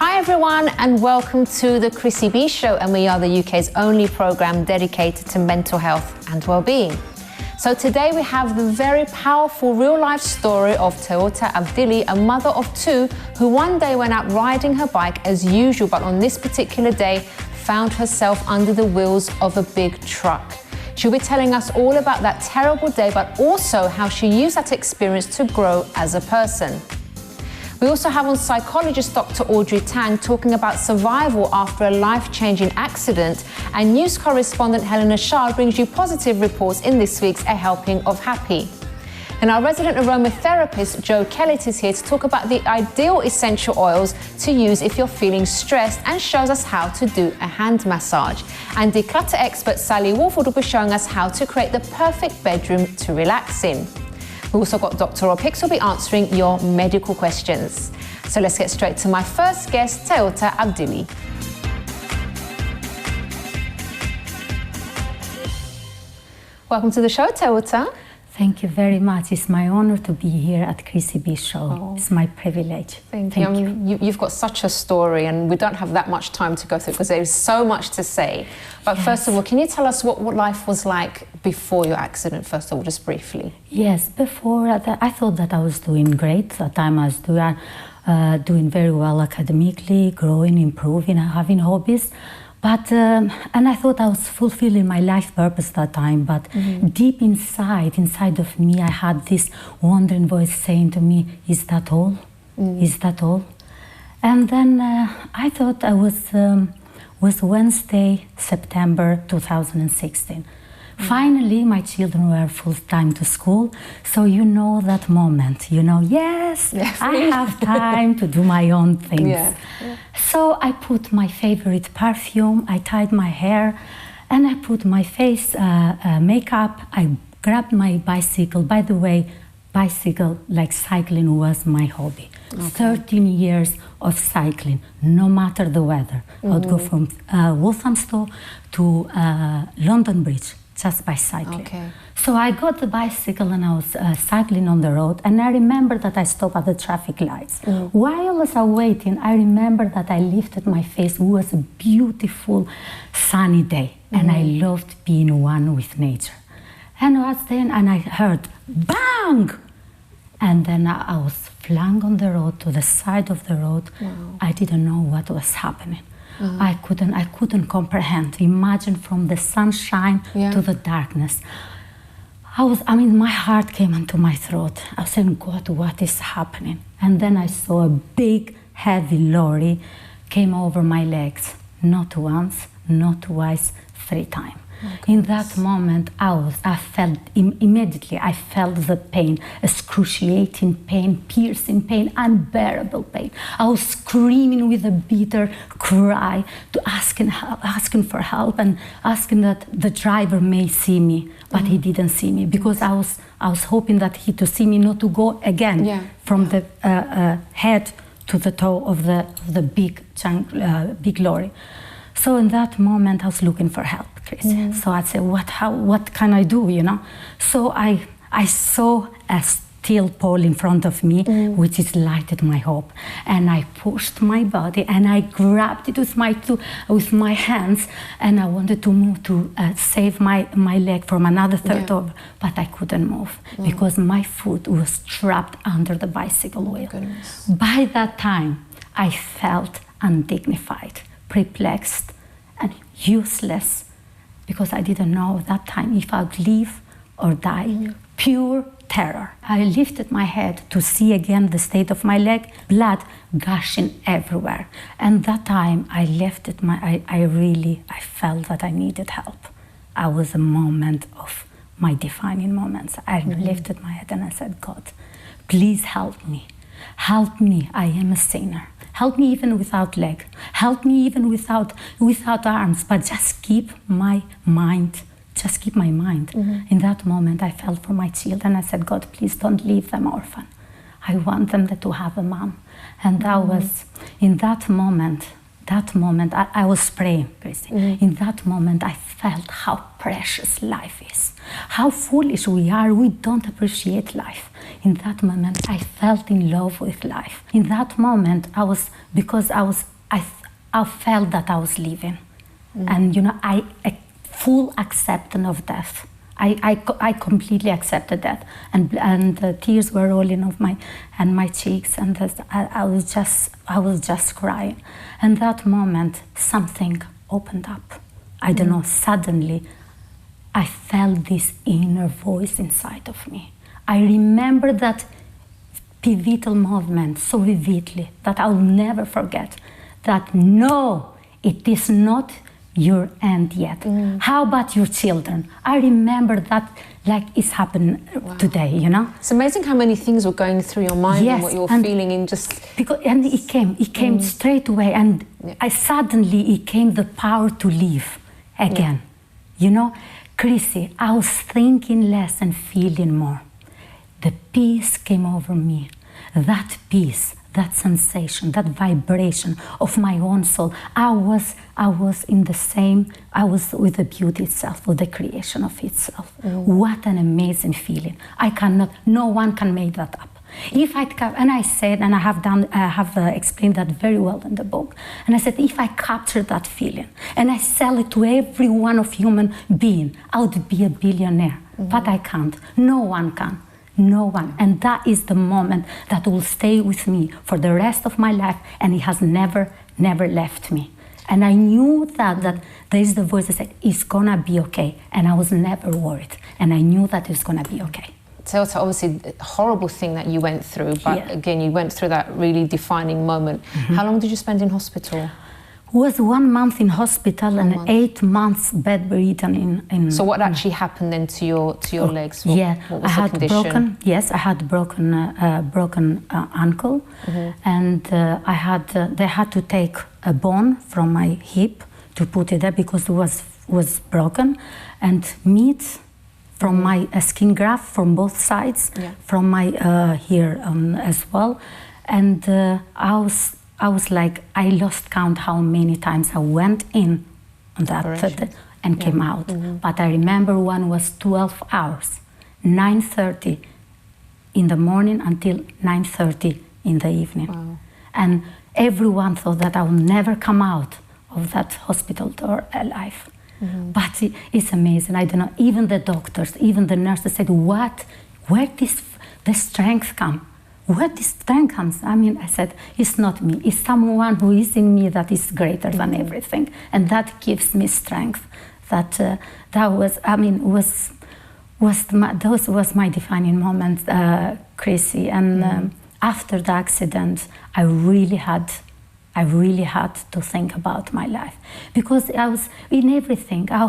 Hi everyone and welcome to the Chrissy B Show, and we are the UK's only programme dedicated to mental health and well-being. So today we have the very powerful real-life story of Teuta Avdyli, a mother of two who one day went out riding her bike as usual, but on this particular day found herself under the wheels of a big truck. She'll be telling us all about that terrible day, but also how she used that experience to grow as a person. We also have on Psychologist Dr Audrey Tang talking about survival after a life-changing accident, and news correspondent Helena Chard brings you positive reports in this week's A Helping of Happy. And our resident aromatherapist Jo Kellet is here to talk about the ideal essential oils to use if you're feeling stressed, and shows us how to do a hand massage. And declutter expert Sally Walford will be showing us how to create the perfect bedroom to relax in. We've also got Dr Rob Hicks who will be answering your medical questions. So let's get straight to my first guest, Teuta Avdyli. Welcome to the show, Teuta. Thank you very much. It's my honor to be here at Chrissy B Show. Oh. It's my privilege. Thank you. You've got such a story, and we don't have that much time to go through because there is so much to say. But yes. First of all, can you tell us what life was like before your accident, first of all, just briefly? Yes, before I thought that I was doing great. At the time I was doing very well academically, growing, improving, having hobbies. But, and I thought I was fulfilling my life purpose that time, but deep inside of me, I had this wandering voice saying to me, is that all? Is that all? And then I thought I was Wednesday, September 2016. Finally, my children were full-time to school, so you know that moment, yes, I have time to do my own things. Yeah. So I put my favorite perfume, I tied my hair, and I put my face makeup. I grabbed my bicycle. By the way, bicycle, like cycling, was my hobby. Okay. 13 years of cycling, no matter the weather. I would go from Walthamstow to London Bridge, just by cycling. Okay. So I got the bicycle and I was cycling on the road, and I remember that I stopped at the traffic lights. While I was waiting, I remember that I lifted my face. It was a beautiful sunny day, and I loved being one with nature. And I was then, and I heard bang, and then I was flung on the road to the side of the road. Wow. I didn't know what was happening. I couldn't comprehend. Imagine from the sunshine to the darkness. My heart came into my throat. I was saying, God, what is happening? And then I saw a big, heavy lorry came over my legs. Not once, not twice, 3 times. In that moment, I felt immediately, I felt the pain, excruciating pain, piercing pain, unbearable pain. I was screaming with a bitter cry, asking for help, and asking that the driver may see me, but he didn't see me, because I was hoping that he to see me, not to go again from the head to the toe of the big lorry. So in that moment, I was looking for help, Chrissy. So I said, what can I do, So I saw a steel pole in front of me, which is lighted my hope. And I pushed my body and I grabbed it with my hands, and I wanted to move to save my leg from another third over, but I couldn't move because my foot was trapped under the bicycle wheel. By that time, I felt undignified, perplexed and useless, because I didn't know at that time if I'd live or die. Pure terror. I lifted my head to see again the state of my leg, blood gushing everywhere. And that time I lifted I felt that I needed help. I was a moment of my defining moments. I lifted my head and I said, God, please help me. Help me, I am a sinner. Help me even without leg. Help me even without arms, but just keep my mind. Just keep my mind. In that moment, I felt for my children. I said, God, please don't leave them orphan. I want them to have a mom. And that was, in that moment, I was praying, Chrissy. In that moment, I felt how precious life is. How foolish we are. We don't appreciate life. In that moment, I felt in love with life. In that moment, because I was I felt that I was living. And, you know, I full acceptance of death. I completely accepted that, and the tears were rolling off my cheeks, and I was just crying. And that moment, something opened up. I don't know. Suddenly, I felt this inner voice inside of me. I remember that pivotal moment so vividly that I'll never forget. That no, it is not your end yet. How about your children? I remember that like it's happened today, you know? It's amazing how many things were going through your mind, yes, and what you were feeling in just... And it came straight away, and it came the power to live again. You know, Chrissy, I was thinking less and feeling more. The peace came over me. That peace, that sensation, that vibration of my own soul. I was in the same, I was with the beauty itself, with the creation of itself. What an amazing feeling. No one can make that up. And I said, and I have explained that very well in the book. And I said, if I capture that feeling and I sell it to every one of human being, I would be a billionaire. But I can't. No one can. No one. And that is the moment that will stay with me for the rest of my life, and it has never left me. And I knew that there is the voice that said, it's gonna be okay. And I was never worried. And I knew that it's gonna be okay. Teuta, obviously a horrible thing that you went through, but again, you went through that really defining moment. How long did you spend in hospital? Was 1 month in hospital and 8 months bedridden in. So what actually happened then to your legs? What was I had the condition? I had broken ankle, and they had to take a bone from my hip to put it there because it was broken, and meat from my skin graft from both sides, from my here as well, and I was like, I lost count how many times I went in on that and came out. But I remember one was 12 hours, 9:30 in the morning until 9:30 in the evening. Wow. And everyone thought that I would never come out of that hospital door alive. But it's amazing. I don't know, even the doctors, even the nurses said, where does the strength come? Where this strength comes? I mean, I said, it's not me. It's someone who is in me that is greater than everything. And that gives me strength. That was my defining moment, Chrissy. And after the accident, I really had to think about my life. Because I was in everything. I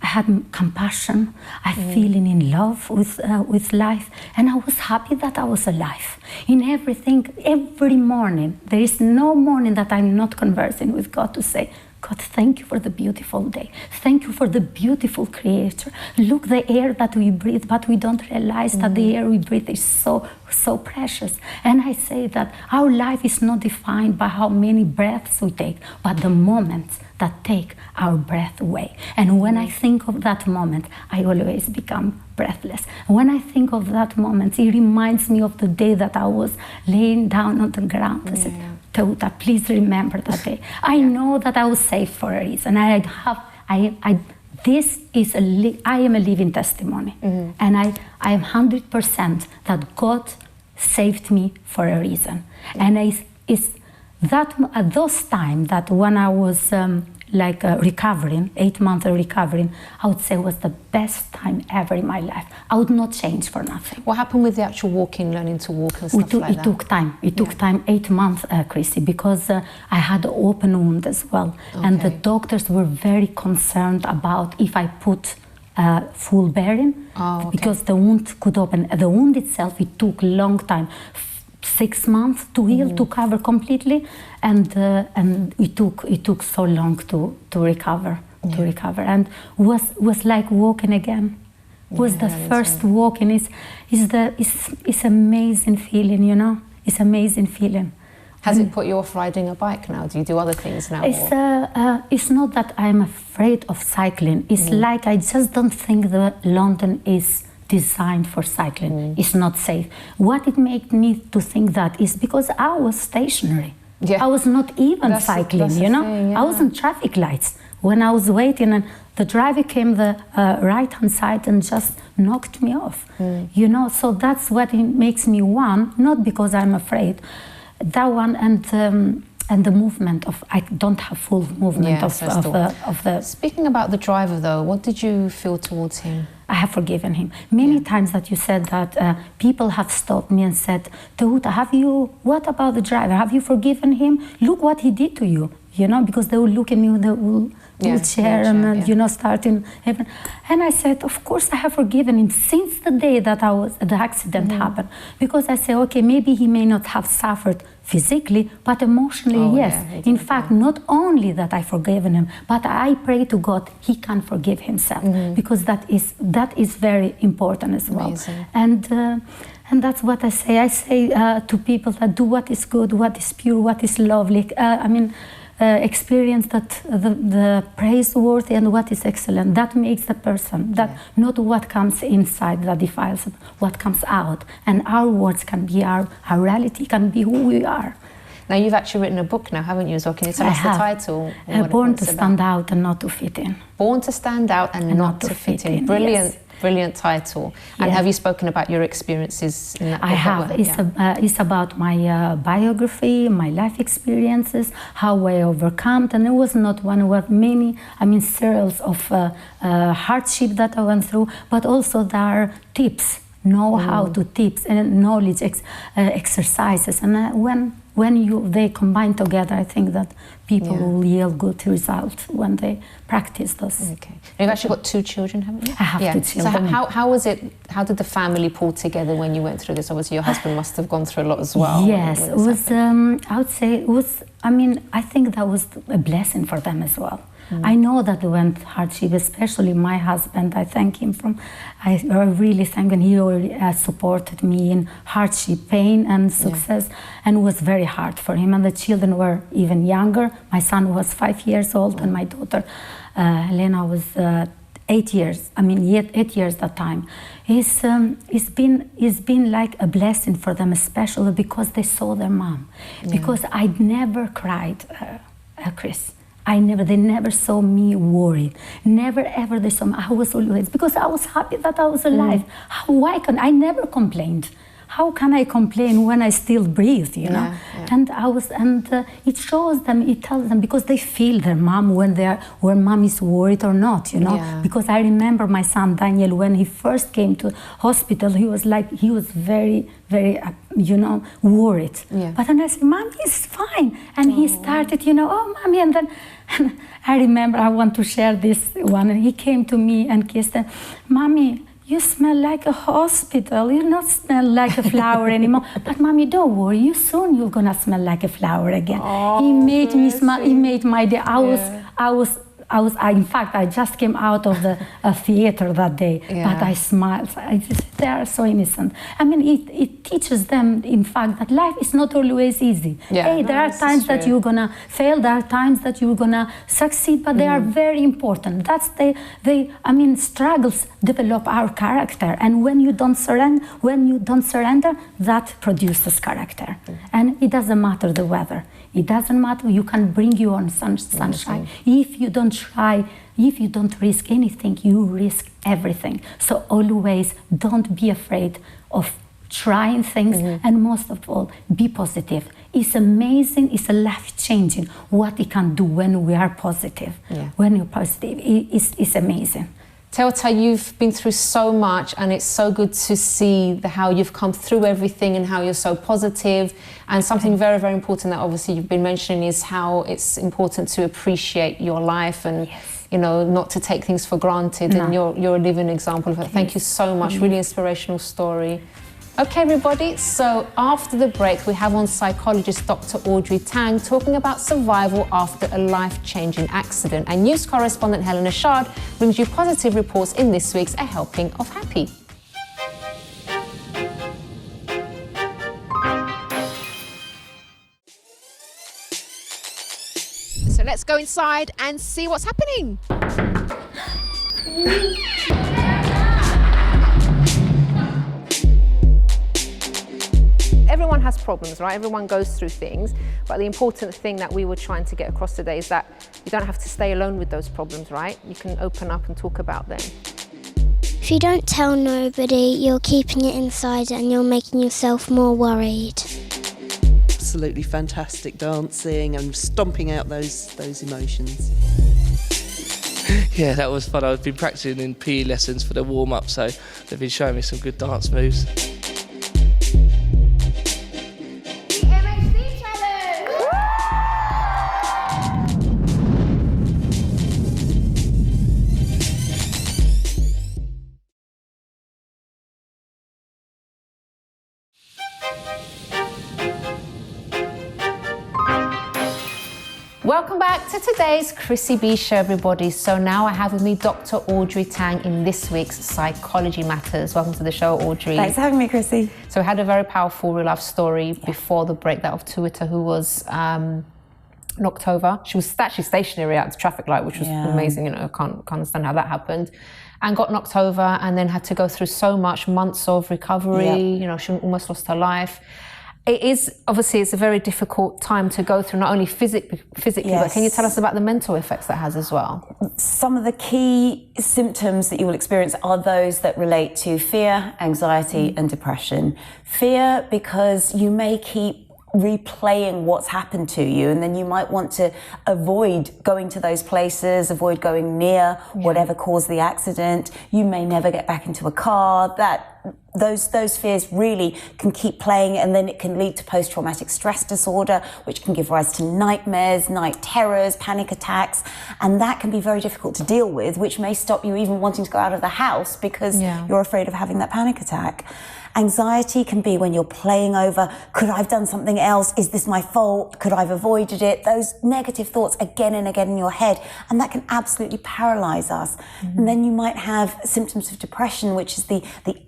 had compassion, I feeling in love with life, and I was happy that I was alive. In everything, every morning, there is no morning that I'm not conversing with God to say, God, thank you for the beautiful day. Thank you for the beautiful creator. Look, the air that we breathe, but we don't realize that the air we breathe is so precious. And I say that our life is not defined by how many breaths we take, but the moments that take our breath away. And when I think of that moment, I always become breathless. When I think of that moment, it reminds me of the day that I was laying down on the ground. I said, Teuta, please remember that day. I know that I was saved for a reason. I am a living testimony. And I am 100% that God saved me for a reason. And it's that at those times that when I was recovering, 8 months of recovering, I would say was the best time ever in my life. I would not change for nothing. What happened with the actual walking, learning to walk and stuff like that? It took time. It took time, 8 months, Chrissy, because I had an open wound as well. And the doctors were very concerned about if I put full bearing, because the wound could open. The wound itself, it took a long time. 6 months to heal, to cover completely, and it took so long to recover, and was like walking again. Was the first walking. It's amazing feeling, you know. It's amazing feeling. Has it put you off riding a bike now? Do you do other things now? It's not that I'm afraid of cycling. It's like I just don't think that London is designed for cycling. It's not safe. What it made me to think that is because I was stationary. I was not even cycling, that's the thing, I was in traffic lights. When I was waiting, and the driver came the right-hand side and just knocked me off, So that's what it makes me one, not because I'm afraid. That one and the movement of, I don't have full movement of the... Speaking about the driver though, what did you feel towards him? I have forgiven him. Many times that you said that people have stopped me and said, Teuta, what about the driver? Have you forgiven him? Look what he did to you, because they will look at me with the wheelchair and, starting heaven. And I said, of course I have forgiven him since the day that the accident happened. Because I say, okay, maybe he may not have suffered physically, but emotionally, yes. In fact, not only that I forgiven him, but I pray to God he can forgive himself, because that is very important as well. Amazing. And that's what I say. I say to people that do what is good, what is pure, what is lovely. Experience that the praiseworthy and what is excellent. That makes the person. That not what comes inside that defiles it, what comes out. And our words can be our reality, can be who we are. Now you've actually written a book now, haven't you? So can you tell us the title? Born to Stand Out and Not to Fit In. Born to Stand Out and not to fit in. Brilliant. Yes. Brilliant title. And have you spoken about your experiences in that book? I have. It's about my biography, my life experiences, how I overcome. And it was not one, was many, serials of hardship that I went through, but also there are tips, know-how to tips and knowledge exercises. And when they combine together, I think that people will yield good results when they practice those. Okay. And you've actually got 2 children, haven't you? I have 2 children. So how was it? How did the family pull together when you went through this? Obviously, your husband must have gone through a lot as well. Yes, it was. I would say it was. I think that was a blessing for them as well. I know that they went hardship, especially my husband. I thank him I really thank him. He already supported me in hardship, pain and success, and it was very hard for him. And the children were even younger. My son was 5 years old, and my daughter, Helena, was 8 years. 8 years that time. It's been like a blessing for them, especially because they saw their mom. Because I never cried, Chris. They never saw me worried. Never ever they saw me. I was always, because I was happy that I was alive. I never complained. How can I complain when I still breathe, And it shows them, it tells them, because they feel their mom when mom is worried or not, Because I remember my son Daniel, when he first came to hospital, he was very, very, worried. But then I said, Mommy is fine. And he started, oh, Mommy, and then I remember, I want to share this one, and he came to me and kissed her, Mommy, you smell like a hospital. You not smell like a flower anymore. But Mommy, don't worry. Soon you're gonna smell like a flower again. He made me smile. He made my day. In fact, I just came out of the theater that day, but I smiled. They are so innocent. It teaches them, in fact, that life is not always easy. There are times that you're gonna fail. There are times that you're gonna succeed, but they are very important. Struggles develop our character, and when you don't surrender, that produces character. And it doesn't matter the weather. It doesn't matter. You can bring your own sunshine. If you don't try, if you don't risk anything, you risk everything. So always don't be afraid of trying things, and most of all, be positive. It's amazing, it's life-changing what it can do when we are positive. When you're positive, it's amazing. Teuta, you've been through so much, and it's so good to see how you've come through everything and how you're so positive. And something very, very important that obviously you've been mentioning is how it's important to appreciate your life and not to take things for granted. And you're a living example of it. Thank you so much. Really inspirational story. Okay, everybody, so after the break, we have on Psychologist Dr Audrey Tang talking about survival after a life-changing accident. And news correspondent Helena Chard brings you positive reports in this week's A Helping of Happy. So let's go inside and see what's happening. everyone has problems, right? Everyone goes through things, but the important thing that we were trying to get across today is that you don't have to stay alone with those problems, right? You can open up and talk about them. If you don't tell nobody, you're keeping it inside and you're making yourself more worried. Absolutely fantastic dancing and stomping out those emotions. Yeah, that was fun. I've been practicing in PE lessons for the warm-up, so they've been showing me some good dance moves. Welcome back to today's Chrissy B Show, everybody. So now I have with me Dr. Audrey Tang in this week's Psychology Matters. Welcome to the show, Audrey. Thanks for having me, Chrissy. So we had a very powerful real life story before the break, that of Teuta, who was knocked over. She was actually stationary at the traffic light, which was amazing. You know, I can't understand how that happened. And got knocked over and then had to go through so much, months of recovery. You know, she almost lost her life. It is, obviously, it's a very difficult time to go through, not only physically, but can you tell us about the mental effects that has as well? Some of the key symptoms that you will experience are those that relate to fear, anxiety, and depression. Fear, because you may keep replaying what's happened to you, and then you might want to avoid going to those places, avoid going near whatever caused the accident. You may never get back into a car. Those fears really can keep playing, and then it can lead to post-traumatic stress disorder, which can give rise to nightmares, night terrors, panic attacks, and that can be very difficult to deal with, which may stop you even wanting to go out of the house because you're afraid of having that panic attack. Anxiety can be when you're playing over, could I have done something else? Is this my fault? Could I have avoided it? Those negative thoughts again and again in your head, and that can absolutely paralyze us. And then you might have symptoms of depression, which is the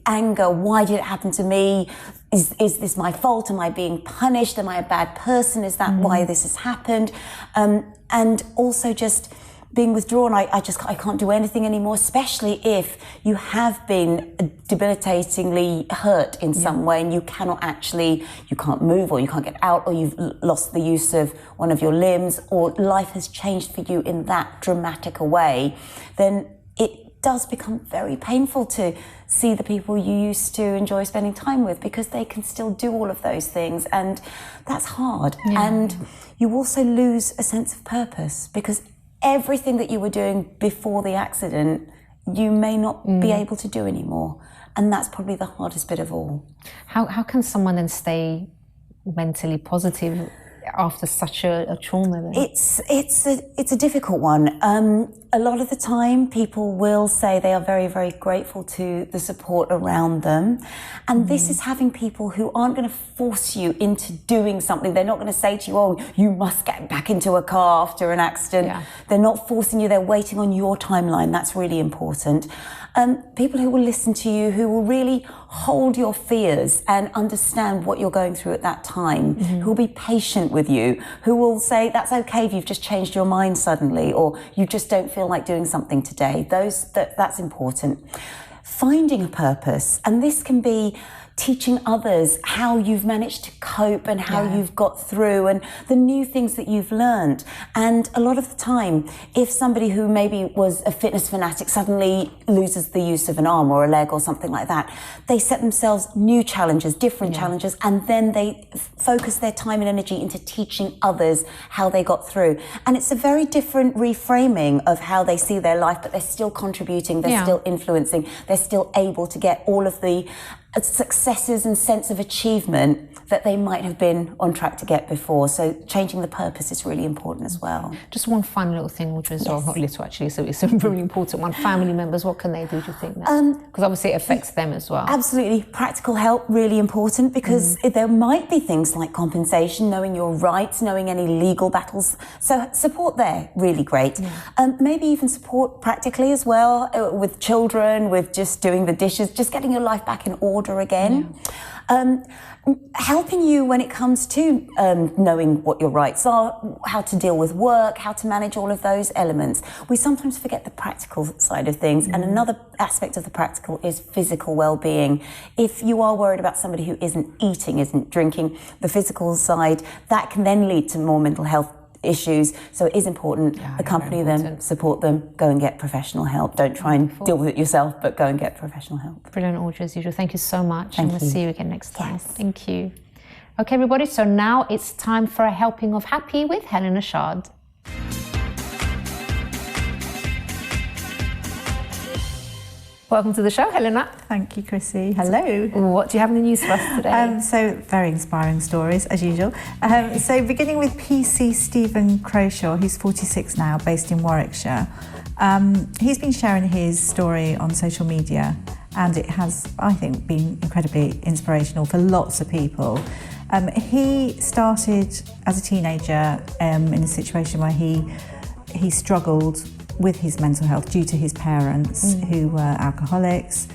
anger. Why did it happen to me? Is this my fault? Am I being punished? Am I a bad person? Is that why this has happened? And also just being withdrawn. I can't do anything anymore, especially if you have been debilitatingly hurt in some way and you can't move, or you can't get out, or you've lost the use of one of your limbs, or life has changed for you in that dramatic a way, then it does become very painful to see the people you used to enjoy spending time with, because they can still do all of those things, and that's hard. And you also lose a sense of purpose, because everything that you were doing before the accident, you may not be able to do anymore. And that's probably the hardest bit of all. How can someone then stay mentally positive after such a trauma then? It's a difficult one. A lot of the time people will say they are very, very grateful to the support around them. And this is having people who aren't going to force you into doing something. They're not going to say to you, oh, you must get back into a car after an accident. They're not forcing you. They're waiting on your timeline. That's really important. People who will listen to you, who will really hold your fears and understand what you're going through at that time, who will be patient with you, who will say, that's okay if you've just changed your mind suddenly, or you just don't feel like doing something today. That's important. Finding a purpose, and this can be teaching others how you've managed to cope and how you've got through, and the new things that you've learned. And a lot of the time, if somebody who maybe was a fitness fanatic suddenly loses the use of an arm or a leg or something like that, they set themselves new challenges, different challenges, and then they focus their time and energy into teaching others how they got through. And it's a very different reframing of how they see their life, but they're still contributing, they're still influencing, they're still able to get all of the successes and sense of achievement that they might have been on track to get before. So changing the purpose is really important as well. Just one fun little thing, which is not little actually, so it's a really important one. Family members, what can they do, do you think? Because obviously it affects them as well. Absolutely. Practical help, really important, because there might be things like compensation, knowing your rights, knowing any legal battles. So support there, really great. Maybe even support practically as well, with children, with just doing the dishes, just getting your life back in order. order again. Helping you when it comes to knowing what your rights are, how to deal with work, how to manage all of those elements. We sometimes forget the practical side of things, and another aspect of the practical is physical well-being. If you are worried about somebody who isn't eating, isn't drinking, the physical side, that can then lead to more mental health issues. So it is important, accompany them, support them, go and get professional help. Don't try and deal with it yourself, but go and get professional help. Brilliant, Audrey, as usual. Thank you so much. Thank and we'll you. see you again next time. Yes. Thank you. Okay, everybody, so now it's time for a helping of happy with Helena Chard. Welcome to the show, Helena. Thank you, Chrissy. Hello. What do you have in the news for us today? So very inspiring stories, as usual. So beginning with PC Stephen Croshaw, who's 46 now, based in Warwickshire. He's been sharing his story on social media, and it has, I think, been incredibly inspirational for lots of people. He started as a teenager in a situation where he struggled with his mental health due to his parents who were alcoholics,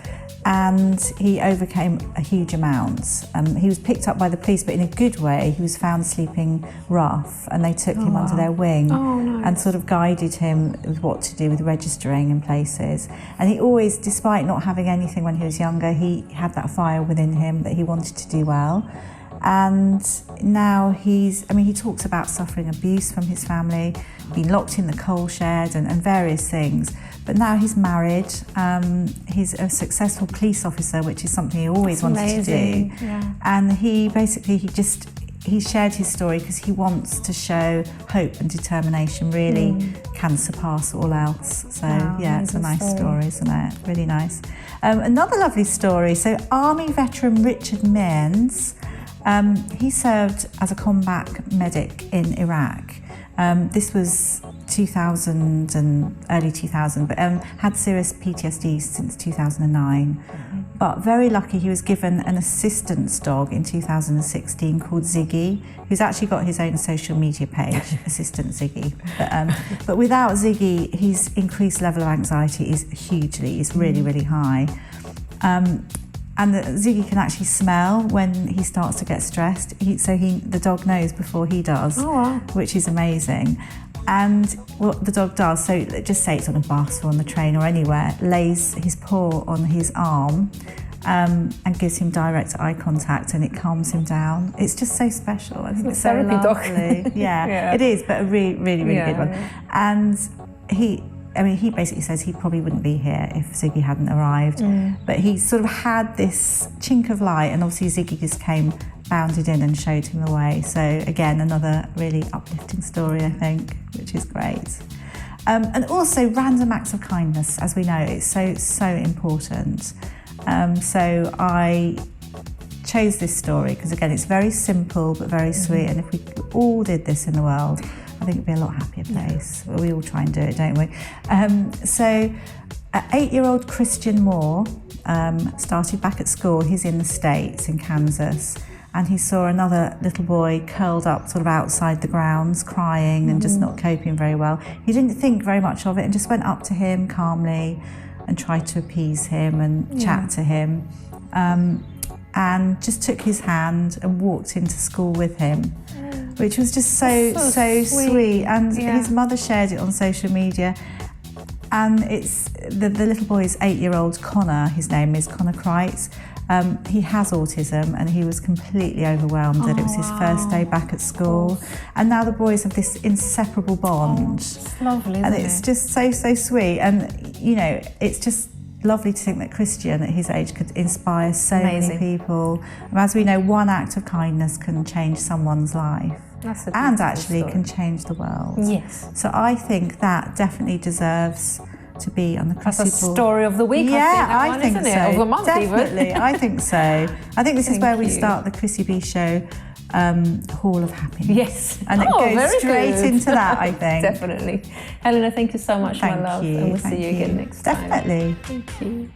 and he overcame a huge amount. He was picked up by the police, but in a good way. He was found sleeping rough, and they took him under their wing and sort of guided him with what to do with registering in places. And he always, despite not having anything when he was younger, he had that fire within him that he wanted to do well. And now he talks about suffering abuse from his family, being locked in the coal shed and various things. But now he's married, he's a successful police officer, which is something he always wanted to do. Yeah. And he shared his story because he wants to show hope and determination really can surpass all else. So it's a nice story, isn't it? Really nice. Another lovely story. So Army veteran Richard Mearns, he served as a combat medic in Iraq. This was 2000 and early 2000, but had serious PTSD since 2009. But very lucky, he was given an assistance dog in 2016 called Ziggy, who's actually got his own social media page, Assistant Ziggy. But without Ziggy, his increased level of anxiety is really, really high. And Ziggy can actually smell when he starts to get stressed. The dog knows before he does, which is amazing. And what the dog does, so just say it's on a bus or on the train or anywhere, lays his paw on his arm and gives him direct eye contact, and it calms him down. It's just so special. I think it's so lovely. Yeah, it is, but a really, really, really good one. And he basically says he probably wouldn't be here if Ziggy hadn't arrived. But he sort of had this chink of light, and obviously Ziggy just came, bounded in and showed him the way. So again, another really uplifting story, I think, which is great. And also random acts of kindness, as we know, it's so important. So I chose this story because, again, it's very simple but very sweet, and if we all did this in the world, I think it'd be a lot happier place. We all try and do it, don't we? So 8-year-old Christian Moore started back at school. He's in the States, in Kansas, and he saw another little boy curled up sort of outside the grounds, crying and just not coping very well. He didn't think very much of it and just went up to him calmly and tried to appease him and chat to him, and just took his hand and walked into school with him, which was just so sweet. And his mother shared it on social media, and it's the little boy is 8-year-old Connor. His name is Connor Kreitz. He has autism, and he was completely overwhelmed that it was his first day back at school, and now the boys have this inseparable bond. It's lovely, and it's just so sweet. And it's just lovely to think that Christian at his age could inspire so many people. And as we know, one act of kindness can change someone's life, and actually can change the world. Yes. So I think that definitely deserves to be on the Chrissy That's a story of the week. I think so. Of the month, definitely, even. I think so. I think this is where we start the Chrissy B Show Hall of Happiness. Yes. And it goes straight into that, I think. Definitely. Helena, thank you so much, my love. Thank you. And we'll see you again next time. Definitely. Thank you.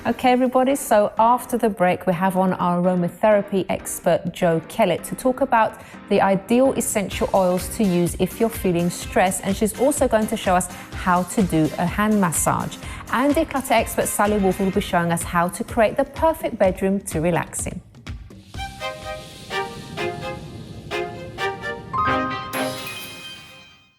Okay, everybody, so after the break, we have on our aromatherapy expert, Jo Kellet, to talk about the ideal essential oils to use if you're feeling stressed. And she's also going to show us how to do a hand massage. and declutter expert Sally Walford will be showing us how to create the perfect bedroom to relax in.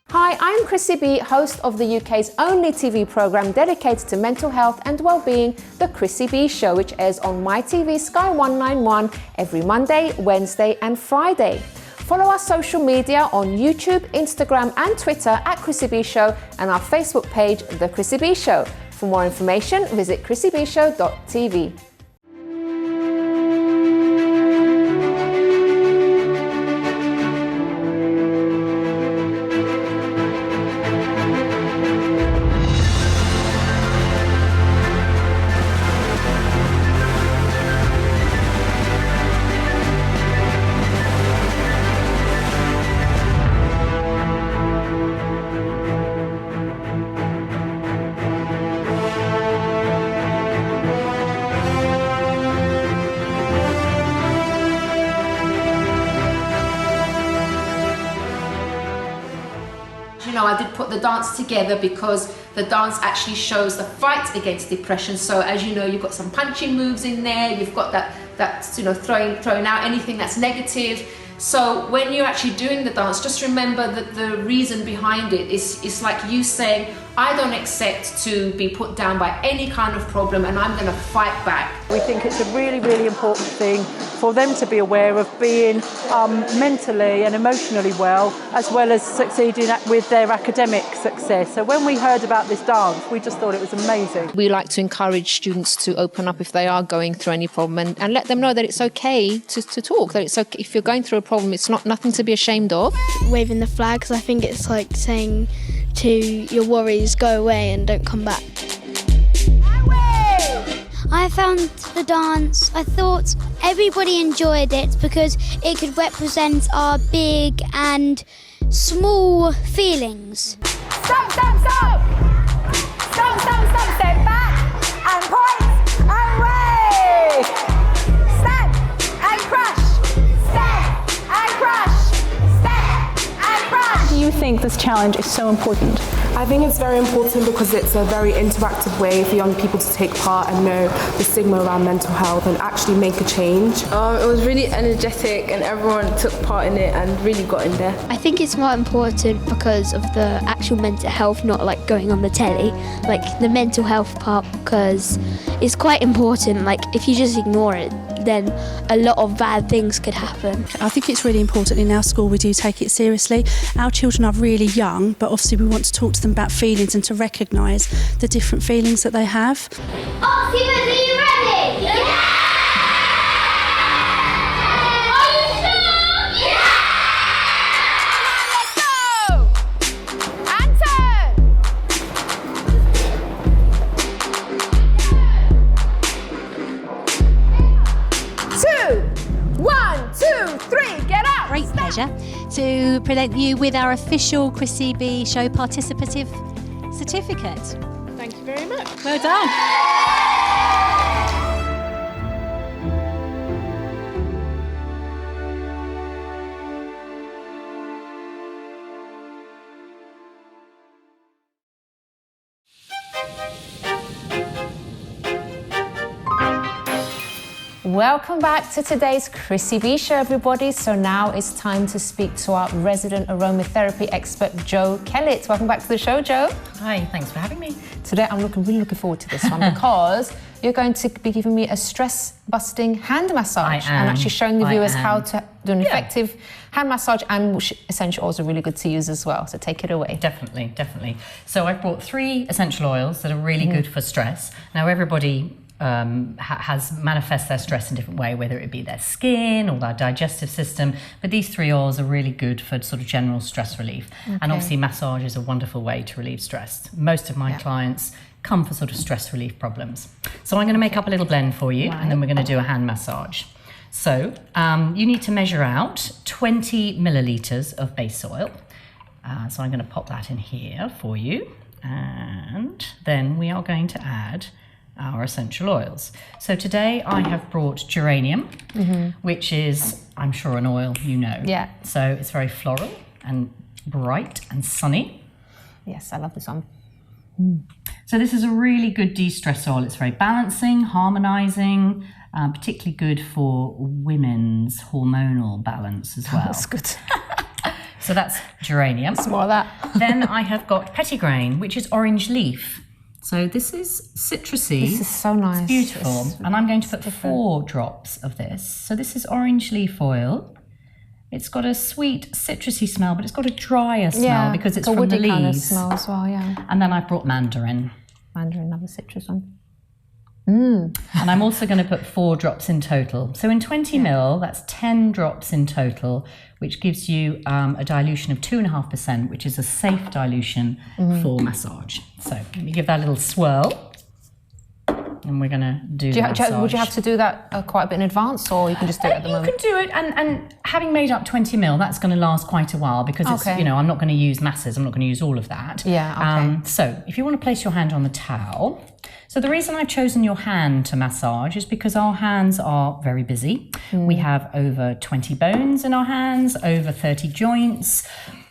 Hi, I'm Chrissy B, host of the UK's only TV programme dedicated to mental health and well-being, The Chrissy B Show, which airs on MyTV Sky 191 every Monday, Wednesday and Friday. Follow our social media on YouTube, Instagram and Twitter at Chrissy B Show and our Facebook page, The Chrissy B Show. For more information, visit chrissybshow.tv. I did put the dance together because the dance actually shows the fight against depression. So as you know, you've got some punching moves in there, you've got that throwing out anything that's negative. So when you're actually doing the dance, just remember that the reason behind it is like you saying, I don't accept to be put down by any kind of problem and I'm going to fight back. We think it's a really, really important thing for them to be aware of being mentally and emotionally well as succeeding with their academic success. So when we heard about this dance, we just thought it was amazing. We like to encourage students to open up if they are going through any problem and let them know that it's okay to talk, that it's okay if you're going through a problem, it's nothing to be ashamed of. Waving the flags, I think it's like saying to your worries, go away and don't come back. I found the dance, I thought everybody enjoyed it because it could represent our big and small feelings. Stop, stop, stop! Stop, stop, stop, step back and point and wave! Stand and crush! Stand and crush! Stand and crush! Do you think this challenge is so important? I think it's very important because it's a very interactive way for young people to take part and know the stigma around mental health and actually make a change. It was really energetic and everyone took part in it and really got in there. I think it's more important because of the actual mental health, not like going on the telly, like the mental health part, because it's quite important. Like if you just ignore it, then a lot of bad things could happen. I think it's really important in our school we do take it seriously. Our children are really young, but obviously we want to talk to them about feelings and to recognise the different feelings that they have. Oxygen, are you ready? Yeah! Are you sure? Yeah! Let's go! And turn! 2, 1, 2, 3, get up! Great pleasure to present you with our official Chrissy B Show participative certificate. Thank you very much. Well done. Welcome back to today's Chrissy B Show, everybody. So now it's time to speak to our resident aromatherapy expert, Jo Kellet. Welcome back to the show, Jo. Hi, thanks for having me. Today I'm really looking forward to this one because you're going to be giving me a stress-busting hand massage and actually showing the viewers how to do an effective hand massage, and which essential oils are really good to use as well. So take it away. Definitely, definitely. So I've brought 3 essential oils that are really good for stress. Now everybody has manifest their stress in a different way, whether it be their skin or their digestive system, but these 3 oils are really good for sort of general stress relief. And obviously massage is a wonderful way to relieve stress. Most of my clients come for sort of stress relief problems. So I'm going to make up a little blend for you and then we're going to do a hand massage. So you need to measure out 20 millilitres of base oil. So I'm going to pop that in here for you, and then we are going to add our essential oils. So today I have brought geranium, which is, I'm sure, an oil you know. Yeah. So it's very floral and bright and sunny. Yes, I love this one. So this is a really good de-stress oil. It's very balancing, harmonizing, particularly good for women's hormonal balance as well. That's good. So that's geranium. Some more of that. Then I have got pettigrain, which is orange leaf. So this is citrusy. This is so nice. It's beautiful. And I'm going to put 4 drops of this. So this is orange leaf oil. It's got a sweet citrusy smell, but it's got a drier smell because it's a from woody the leaves. kind of smell as well, yeah. And then I brought mandarin. Mandarin, another citrus one. And I'm also going to put 4 drops in total. So in 20 ml, that's 10 drops in total, which gives you a dilution of 2.5%, which is a safe dilution for massage. So let me give that a little swirl. And we're going to do the massage. Would you have to do that quite a bit in advance, or you can just do it at the moment? You can do it, and having made up 20 ml, that's going to last quite a while because it's, I'm not going to use masses. I'm not going to use all of that. Yeah, okay. So if you want to place your hand on the towel. So the reason I've chosen your hand to massage is because our hands are very busy. We have over 20 bones in our hands, over 30 joints,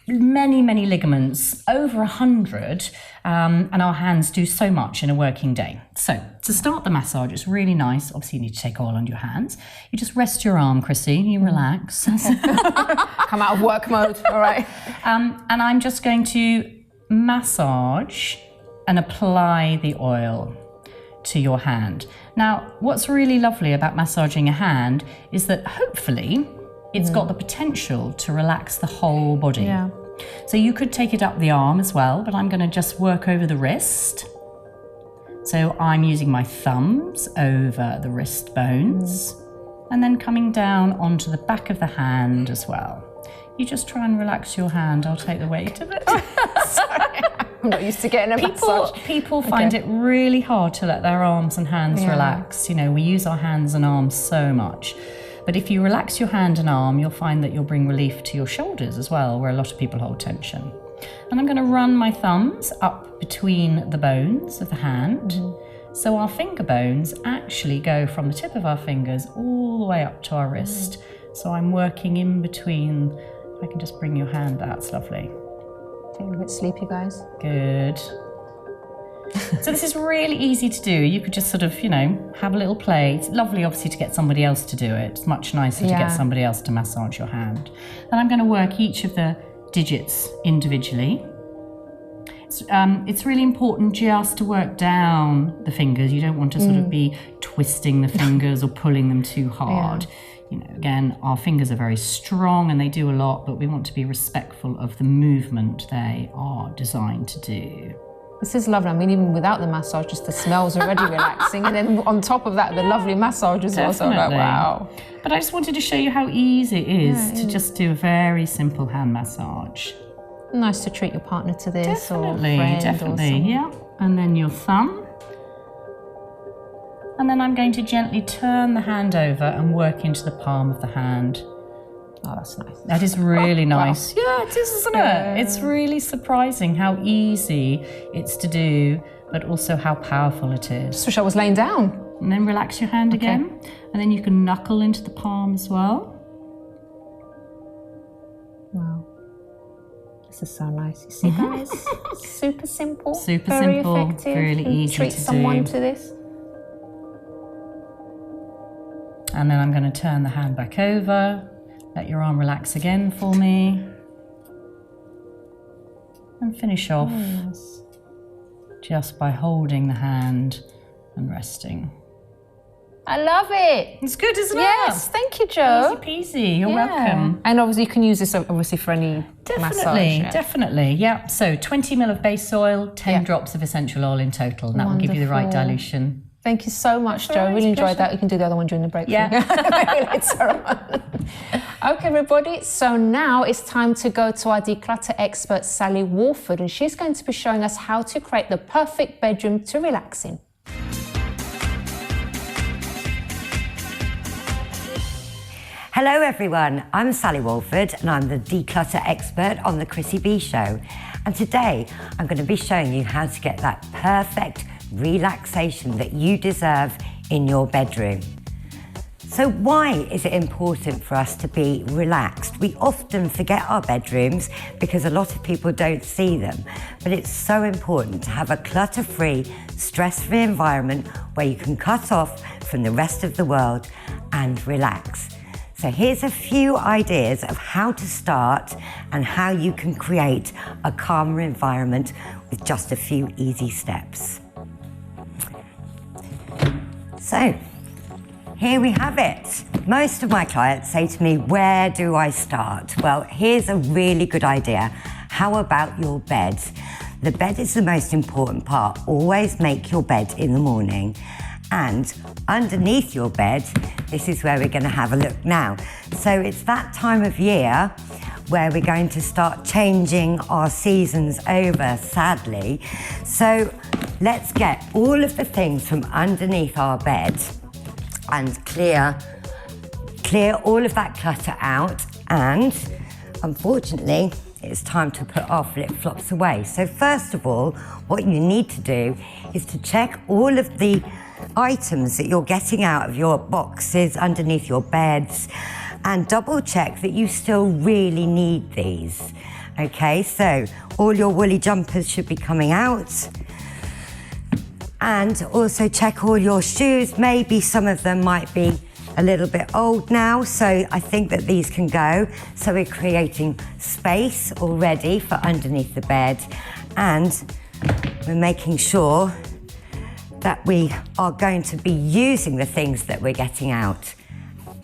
many ligaments, over 100, and our hands do so much in a working day. So to start the massage, it's really nice. Obviously, you need to take oil on your hands. You just rest your arm, Chrissy. You relax. Come out of work mode. All right. And I'm just going to massage and apply the oil to your hand. Now, what's really lovely about massaging a hand is that hopefully it's got the potential to relax the whole body. Yeah. So you could take it up the arm as well, but I'm going to just work over the wrist. So I'm using my thumbs over the wrist bones and then coming down onto the back of the hand as well. You just try and relax your hand. I'll take the weight of it. Sorry. I'm not used to getting a massage. People find it really hard to let their arms and hands relax. You know, we use our hands and arms so much. But if you relax your hand and arm, you'll find that you'll bring relief to your shoulders as well, where a lot of people hold tension. And I'm going to run my thumbs up between the bones of the hand. So our finger bones actually go from the tip of our fingers all the way up to our wrist. So I'm working in between. If I can just bring your hand, that's lovely. Feeling a bit sleepy, guys. Good. So this is really easy to do. You could just sort of, have a little play. It's lovely, obviously, to get somebody else to do it. It's much nicer to get somebody else to massage your hand. Then I'm going to work each of the digits individually. It's really important just to work down the fingers. You don't want to sort of be twisting the fingers or pulling them too hard. Again, our fingers are very strong and they do a lot, but we want to be respectful of the movement they are designed to do. This is lovely. I mean, even without the massage, just the smell's already relaxing. And then on top of that, the lovely massage as well. So I'm like, wow. But I just wanted to show you how easy it is to just do a very simple hand massage. Nice to treat your partner to this or friend Definitely, yeah. And then your thumb. And then I'm going to gently turn the hand over and work into the palm of the hand. Oh, that's nice. That is really nice. Wow. Yeah, it is, isn't it? It's really surprising how easy it's to do, but also how powerful it is. Just wish I was laying down. And then relax your hand again. And then you can knuckle into the palm as well. Wow. This is so nice. You see, guys? Super simple. Super very simple. Effective. Really easy treat to someone do. to this. And then I'm going to turn the hand back over. Let your arm relax again for me. And finish off just by holding the hand and resting. I love it. It's good, isn't it? Yes, thank you, Jo. Easy peasy, you're welcome. And obviously you can use this obviously for any massage. Definitely, yeah. So 20 ml of base oil, 10 drops of essential oil in total. And that will give you the right dilution. Thank you so much, Jo. I really enjoyed that. You can do the other one during the break. Yeah. Later on. Okay, everybody. So now it's time to go to our declutter expert, Sally Walford, and she's going to be showing us how to create the perfect bedroom to relax in. Hello everyone, I'm Sally Walford and I'm the declutter expert on the Chrissy B Show. And today I'm going to be showing you how to get that perfect relaxation that you deserve in your bedroom. So why is it important for us to be relaxed? We often forget our bedrooms because a lot of people don't see them, but it's so important to have a clutter-free, stress-free environment where you can cut off from the rest of the world and relax. So here's a few ideas of how to start and how you can create a calmer environment with just a few easy steps. So, here we have it. Most of my clients say to me, where do I start? Well, here's a really good idea. How about your bed? The bed is the most important part. Always make your bed in the morning. And underneath your bed, this is where we're going to have a look now. So it's that time of year where we're going to start changing our seasons over, sadly. So let's get all of the things from underneath our bed and clear all of that clutter out, and unfortunately it's time to put our flip-flops away. So first of all, what you need to do is to check all of the items that you're getting out of your boxes underneath your beds and double check that you still really need these. Okay, so all your woolly jumpers should be coming out. And also check all your shoes. Maybe some of them might be a little bit old now, so I think that these can go. So we're creating space already for underneath the bed, and we're making sure that we are going to be using the things that we're getting out.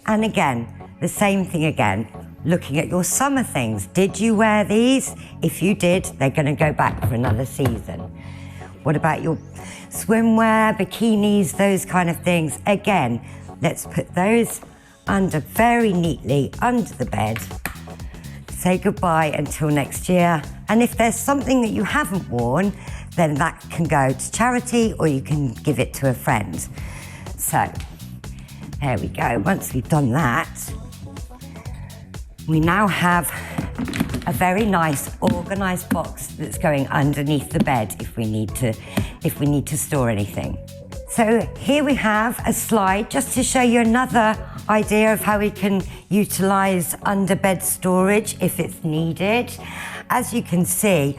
And again, the same thing again, looking at your summer things. Did you wear these? If you did, they're going to go back for another season. What about your swimwear, bikinis, those kind of things? Again, let's put those very neatly under the bed. Say goodbye until next year. And if there's something that you haven't worn, then that can go to charity or you can give it to a friend. So, there we go. Once we've done that, we now have a very nice organised box that's going underneath the bed if we need to store anything. So here we have a slide just to show you another idea of how we can utilise underbed storage if it's needed. As you can see,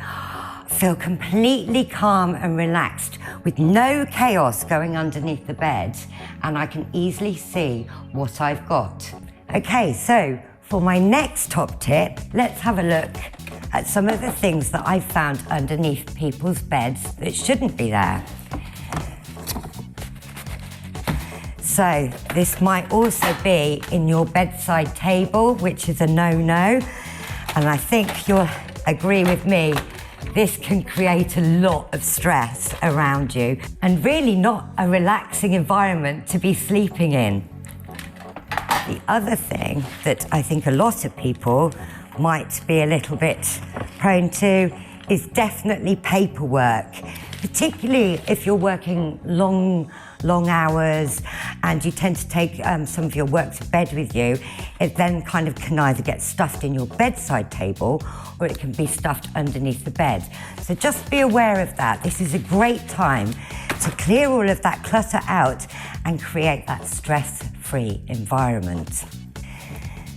feel completely calm and relaxed with no chaos going underneath the bed, and I can easily see what I've got. Okay, so for my next top tip, let's have a look at some of the things that I've found underneath people's beds that shouldn't be there. So this might also be in your bedside table, which is a no-no, and I think you'll agree with me, this can create a lot of stress around you and really not a relaxing environment to be sleeping in. The other thing that I think a lot of people might be a little bit prone to is definitely paperwork, particularly if you're working long hours and you tend to take some of your work to bed with you. It then kind of can either get stuffed in your bedside table or it can be stuffed underneath the bed. So just be aware of that. This is a great time to clear all of that clutter out and create that stress-free environment.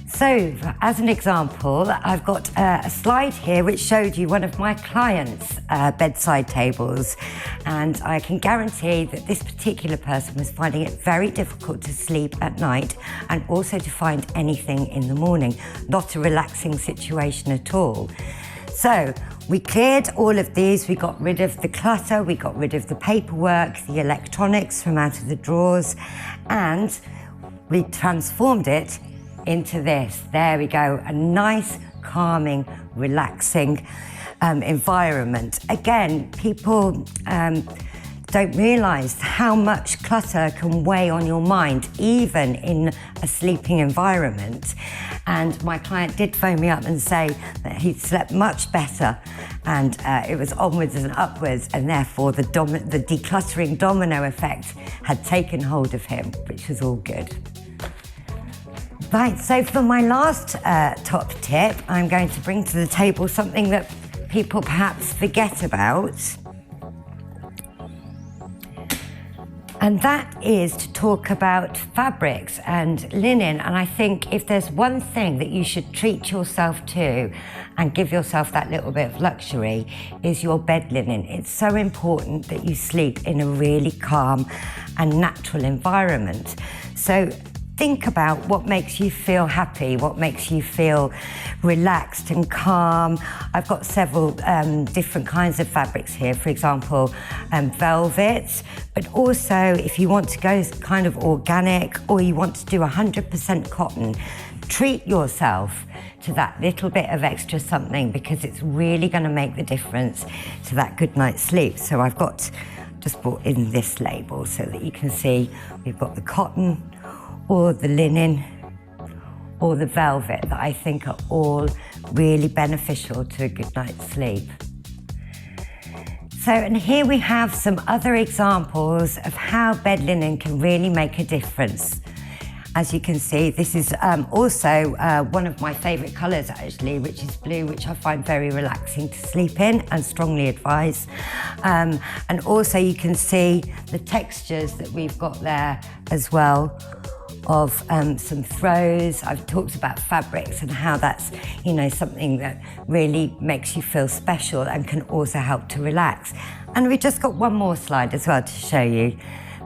So, as an example, I've got a slide here which showed you one of my clients' bedside tables, and I can guarantee that this particular person was finding it very difficult to sleep at night and also to find anything in the morning. Not a relaxing situation at all. So, we cleared all of these, we got rid of the clutter, we got rid of the paperwork, the electronics from out of the drawers, and we transformed it into this. There we go, a nice, calming, relaxing environment. Again, people don't realise how much clutter can weigh on your mind, even in a sleeping environment. And my client did phone me up and say that he'd slept much better, and it was onwards and upwards, and therefore the decluttering domino effect had taken hold of him, which was all good. Right, so for my last top tip, I'm going to bring to the table something that people perhaps forget about. And that is to talk about fabrics and linen. And I think if there's one thing that you should treat yourself to and give yourself that little bit of luxury is your bed linen. It's so important that you sleep in a really calm and natural environment. So think about what makes you feel happy, what makes you feel relaxed and calm. I've got several different kinds of fabrics here, for example, velvets, but also if you want to go kind of organic or you want to do 100% cotton, treat yourself to that little bit of extra something because it's really going to make the difference to that good night's sleep. So I've just brought in this label so that you can see we've got the cotton, or the linen, or the velvet that I think are all really beneficial to a good night's sleep. So, and here we have some other examples of how bed linen can really make a difference. As you can see, this is also one of my favourite colours actually, which is blue, which I find very relaxing to sleep in and strongly advise. And also you can see the textures that we've got there as well of some throws. I've talked about fabrics and how that's, you know, something that really makes you feel special and can also help to relax. And we've just got one more slide as well to show you.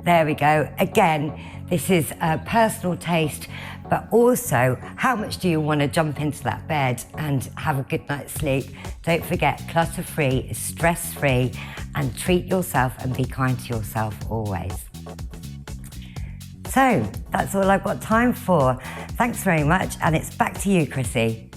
There we go. Again, this is a personal taste, but also how much do you want to jump into that bed and have a good night's sleep? Don't forget, clutter-free is stress-free, and treat yourself and be kind to yourself always. So that's all I've got time for. Thanks very much, and it's back to you, Chrissy.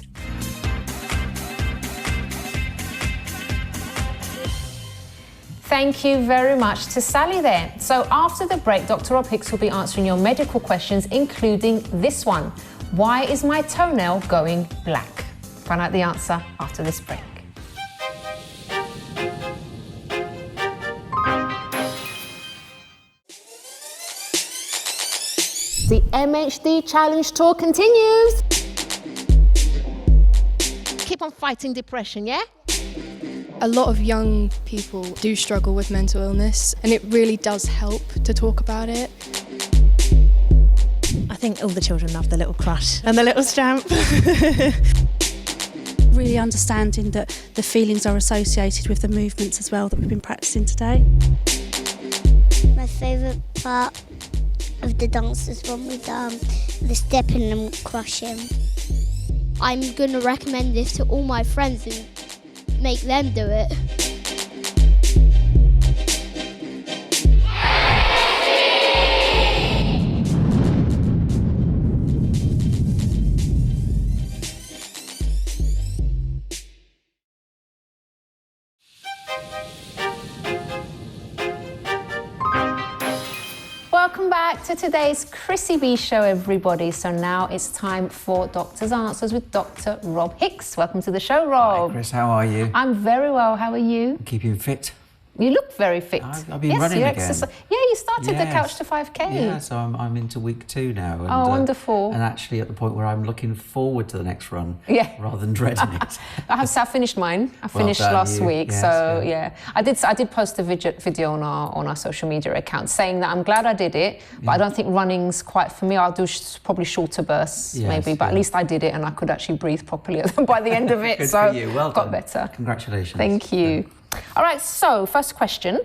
Thank you very much to Sally there. So after the break, Dr. Rob Hicks will be answering your medical questions, including this one. Why is my toenail going black? Find out the answer after this break. The MHD Challenge Tour continues. Keep on fighting depression, yeah? A lot of young people do struggle with mental illness, and it really does help to talk about it. I think all the children love the little crush and the little stamp. Really understanding that the feelings are associated with the movements as well that we've been practicing today. My favourite part of the dance is one with the stepping and crushing. I'm going to recommend this to all my friends and make them do it. Welcome back to today's Chrissy B Show, everybody. So now it's time for Doctor's Answers with Dr. Rob Hicks. Welcome to the show, Rob. Hi, Chris. How are you? I'm very well. How are you? Keeping fit. You look very fit. I've been running again. Yeah, you started the Couch to 5K. Yeah, so I'm into week 2 now. And, wonderful. And actually at the point where I'm looking forward to the next run rather than dreading it. I have to say, I finished mine. I finished last week. Yes, so yeah. I did post a video on our social media account saying that I'm glad I did it, but I don't think running's quite for me. I'll do probably shorter bursts maybe, but at least I did it and I could actually breathe properly by the end of it. Good so for you. Well got done. better. Congratulations. Thank you. All right, so first question.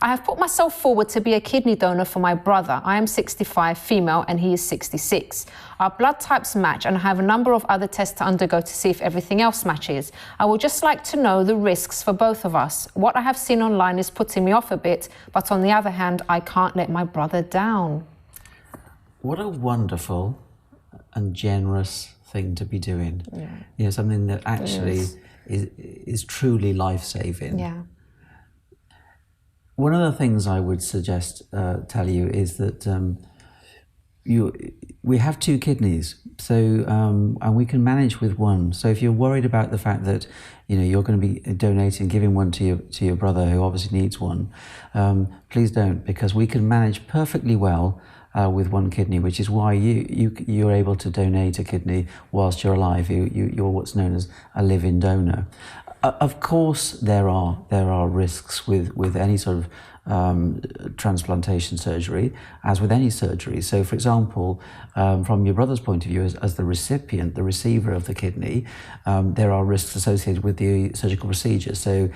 I have put myself forward to be a kidney donor for my brother. I am 65, female, and he is 66. Our blood types match, and I have a number of other tests to undergo to see if everything else matches. I would just like to know the risks for both of us. What I have seen online is putting me off a bit, but on the other hand, I can't let my brother down. What a wonderful and generous thing to be doing. Yeah. You know, something that actually is truly life-saving. Yeah. One of the things I would suggest, tell you, is that we have 2 kidneys, so and we can manage with one. So if you're worried about the fact that you're going to be donating, giving one to your brother who obviously needs one, please don't, because we can manage perfectly well with one kidney, which is why you're able to donate a kidney whilst you're alive. You're what's known as a live-in donor. Of course, there are risks with any sort of transplantation surgery, as with any surgery. So, for example, from your brother's point of view, as the recipient, the receiver of the kidney, there are risks associated with the surgical procedure. So,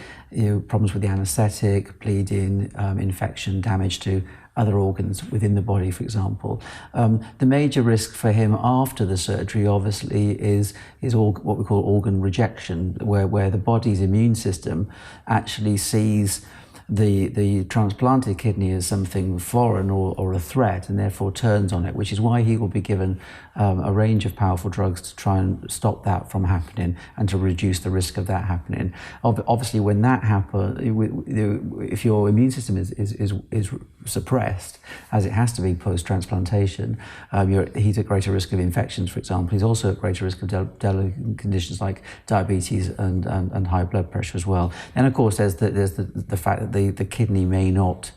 problems with the anaesthetic, bleeding, infection, damage to other organs within the body, for example. The major risk for him after the surgery, obviously, is what we call organ rejection, where the body's immune system actually sees the transplanted kidney as something foreign or a threat, and therefore turns on it, which is why he will be given a range of powerful drugs to try and stop that from happening and to reduce the risk of that happening. Obviously, when that happens, if your immune system is suppressed, as it has to be post-transplantation, he's at greater risk of infections, for example. He's also at greater risk of delicate conditions like diabetes and high blood pressure as well. And of course, there's the fact that the kidney may not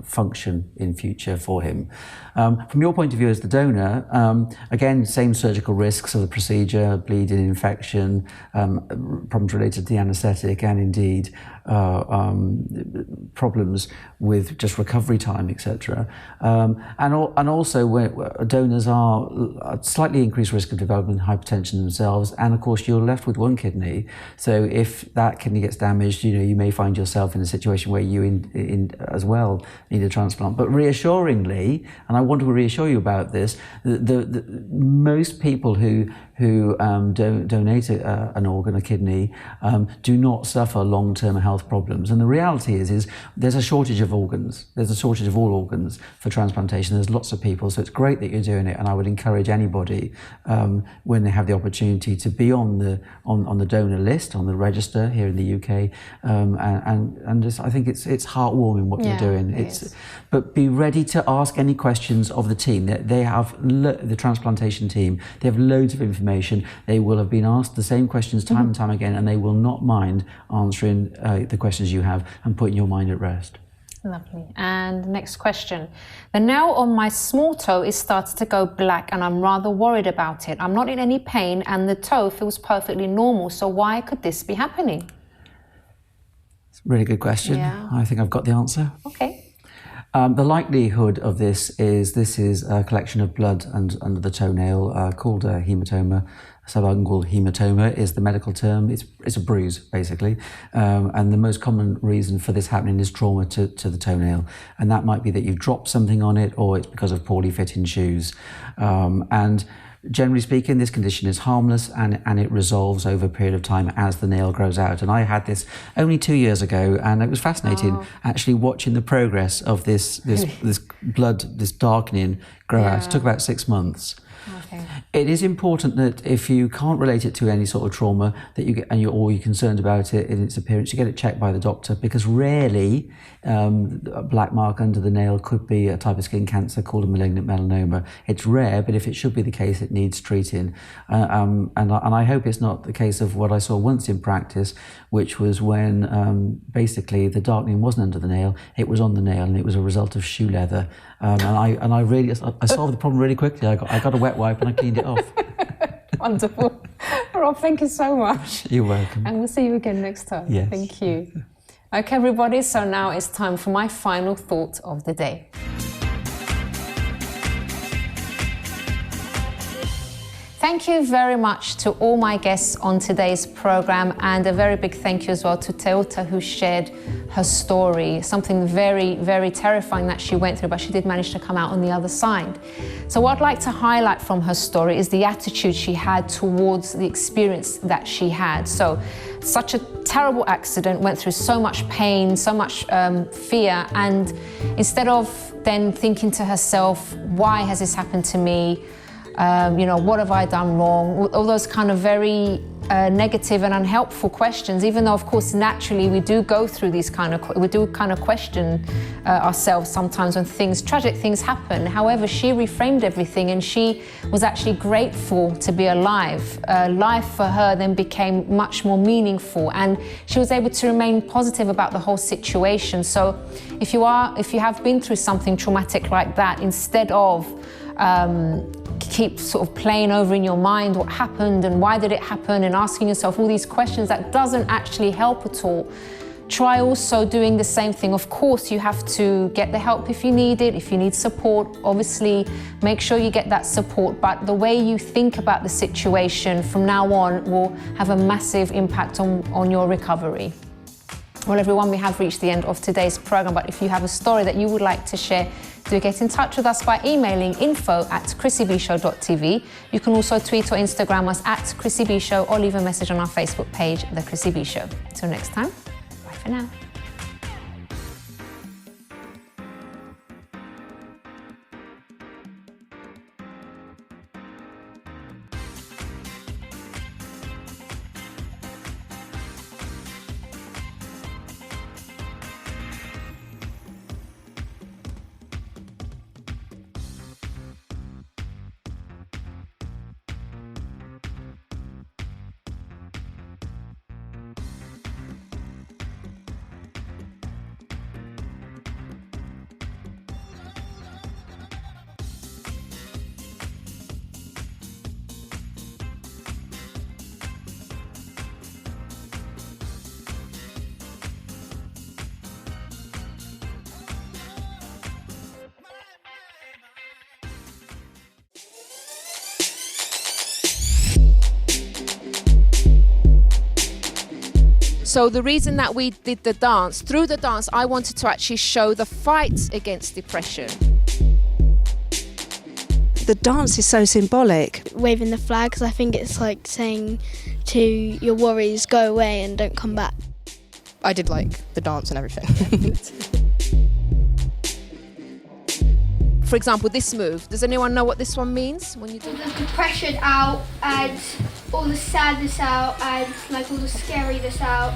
function in future for him. From your point of view as the donor, again, same surgical risks of the procedure, bleeding, infection, problems related to the anaesthetic, and indeed problems with just recovery time, etc. And also donors are at slightly increased risk of developing hypertension themselves, and of course you're left with one kidney. So if that kidney gets damaged, you may find yourself in a situation where you as well need a transplant. But reassuringly, and I want to reassure you about this, the most people who donate an organ, a kidney, do not suffer long-term health problems. And the reality is there's a shortage of organs. There's a shortage of all organs for transplantation. There's lots of people, so it's great that you're doing it. And I would encourage anybody, when they have the opportunity, to be on the donor list, on the register here in the UK. And just, I think it's heartwarming what you're doing. But be ready to ask any questions of the team. They have the transplantation team. They have loads of information. They will have been asked the same questions time and time again, and they will not mind answering the questions you have and putting your mind at rest. Lovely. And next question. The nail on my small toe is starting to go black and I'm rather worried about it. I'm not in any pain and the toe feels perfectly normal. So why could this be happening? It's a really good question. Yeah. I think I've got the answer. Okay. The likelihood of this is a collection of blood under the toenail called a hematoma. Subungual hematoma is the medical term. It's a bruise, basically. And the most common reason for this happening is trauma to the toenail. And that might be that you've dropped something on it, or it's because of poorly fitting shoes. And generally speaking, this condition is harmless and it resolves over a period of time as the nail grows out. And I had this only 2 years ago, and it was fascinating actually watching the progress of this blood, this darkening grow out. It took about 6 months. Okay. It is important that if you can't relate it to any sort of trauma that you get, or you're concerned about it in its appearance, you get it checked by the doctor, because rarely a black mark under the nail could be a type of skin cancer called a malignant melanoma. It's rare, but if it should be the case, it needs treating. And I hope it's not the case of what I saw once in practice, which was when basically the darkening wasn't under the nail, it was on the nail, and it was a result of shoe leather. And I solved the problem really quickly. I got a wet wipe and I cleaned it off. Wonderful. Rob, thank you so much. You're welcome. And we'll see you again next time. Yes. Thank you. Okay, everybody, so now it's time for my final thought of the day. Thank you very much to all my guests on today's program, and a very big thank you as well to Teuta, who shared her story, something very, very terrifying that she went through, but she did manage to come out on the other side. So what I'd like to highlight from her story is the attitude she had towards the experience that she had. So such a terrible accident, went through so much pain, so much fear, and instead of then thinking to herself, why has this happened to me? What have I done wrong? All those kind of very negative and unhelpful questions, even though, of course, naturally we do go through these kind of question ourselves sometimes when tragic things happen. However, she reframed everything and she was actually grateful to be alive. Life for her then became much more meaningful, and she was able to remain positive about the whole situation. So if you have been through something traumatic like that, instead of keep sort of playing over in your mind what happened and why did it happen and asking yourself all these questions, that doesn't actually help at all. Try also doing the same thing. Of course, you have to get the help if you need it. If you need support, obviously make sure you get that support. But the way you think about the situation from now on will have a massive impact on your recovery. Well, everyone, we have reached the end of today's program, but if you have a story that you would like to share, do get in touch with us by emailing info@chrissybshow.tv. You can also tweet or Instagram us at Chrissy B Show, or leave a message on our Facebook page, The Chrissy B Show. Till next time, bye for now. So the reason that we did the dance, through the dance, I wanted to actually show the fight against depression. The dance is so symbolic. Waving the flags, I think it's like saying to your worries, go away and don't come back. I did like the dance and everything. For example, this move, does anyone know what this one means when you do The depression out and all the sadness out and like all the scariness out.